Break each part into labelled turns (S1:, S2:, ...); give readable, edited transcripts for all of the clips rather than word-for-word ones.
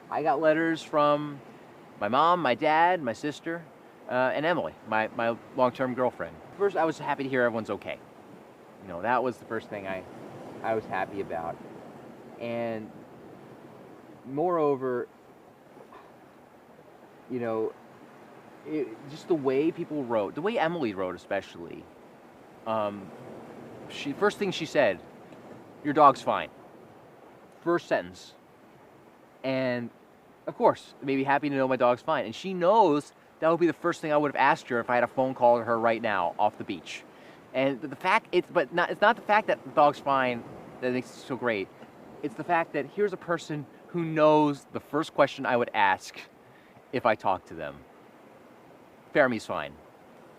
S1: I got letters from my mom, my dad, my sister, and Emily, my long-term girlfriend. First, I was happy to hear everyone's okay. You know, that was the first thing I was happy about. And moreover, you know, just the way people wrote, the way Emily wrote especially, first thing she said, "Your dog's fine." First sentence. And of course, maybe happy to know my dog's fine. And she knows that would be the first thing I would have asked her if I had a phone call to her right now off the beach. And the fact it's not the fact that the dog's fine that makes it so great. It's the fact that here's a person who knows the first question I would ask if I talked to them. Fermi's fine.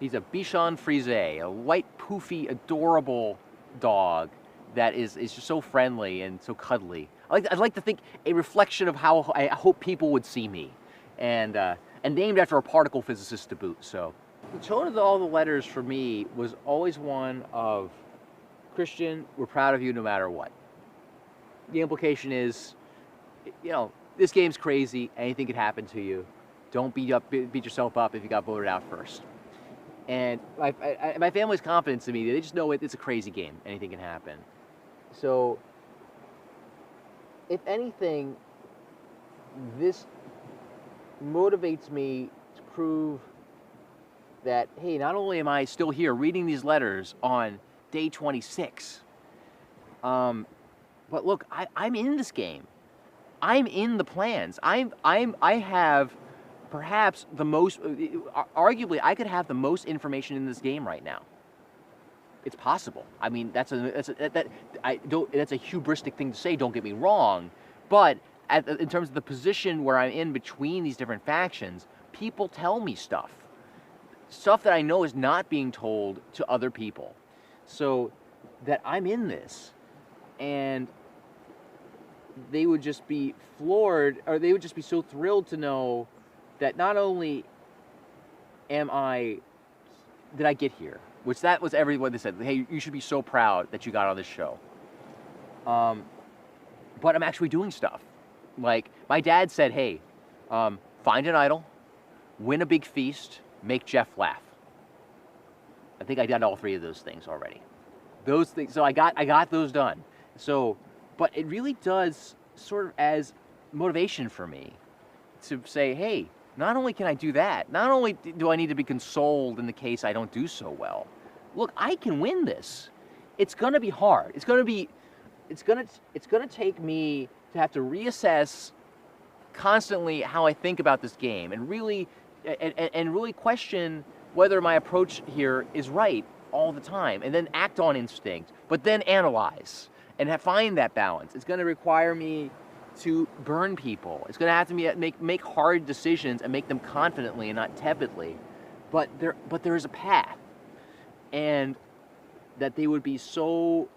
S1: He's a Bichon Frise, a white, poofy, adorable dog that is just so friendly and so cuddly. I'd like to think a reflection of how I hope people would see me, and named after a particle physicist to boot. So the tone of all the letters for me was always one of, Christian, we're proud of you no matter what. The implication is, you know, this game's crazy. Anything could happen to you. Don't beat yourself up if you got voted out first. And my family's confidence in me, they just know it's a crazy game. Anything can happen. So, if anything, this motivates me to prove that, hey, not only am I still here reading these letters on day 26, but look, I'm in this game. I'm in the plans. I have perhaps the most, arguably, I could have the most information in this game right now. It's possible. I mean, that's a hubristic thing to say. Don't get me wrong, but in terms of the position where I'm in between these different factions, people tell me stuff that I know is not being told to other people. So that I'm in this, and they would just be floored, or they would just be so thrilled to know that not only did I get here, which that was everyone that said, hey, you should be so proud that you got on this show. But I'm actually doing stuff. Like, my dad said, hey, find an idol, win a big feast, make Jeff laugh. I think I did all three of those things already. Those things, so I got those done. So, but it really does sort of as motivation for me to say, hey, not only can I do that, not only do I need to be consoled in the case I don't do so well, look, I can win this. It's gonna be hard. It's gonna take me to have to reassess constantly how I think about this game and really question whether my approach here is right all the time, and then act on instinct, but then analyze and find that balance. It's gonna require me to burn people. It's going to have to make hard decisions and make them confidently and not tepidly. But there is a path, and that they would be so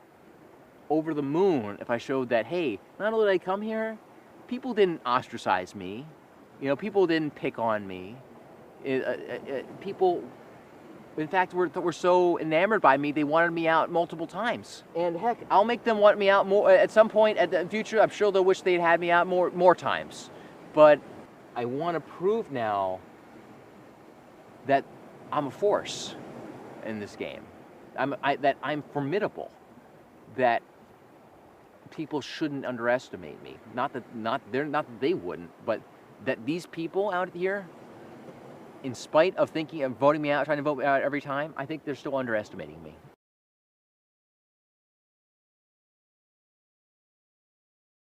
S1: over the moon if I showed that, hey, not only did I come here, people didn't ostracize me, you know, people didn't pick on me. People, in fact, were so enamored by me, they wanted me out multiple times. And heck, I'll make them want me out more at some point in the future. I'm sure they'll wish they'd had me out more times. But I want to prove now that I'm a force in this game. That I'm formidable. That people shouldn't underestimate me. Not that they wouldn't, but that these people out here, in spite of voting me out, trying to vote me out every time, I think they're still underestimating me.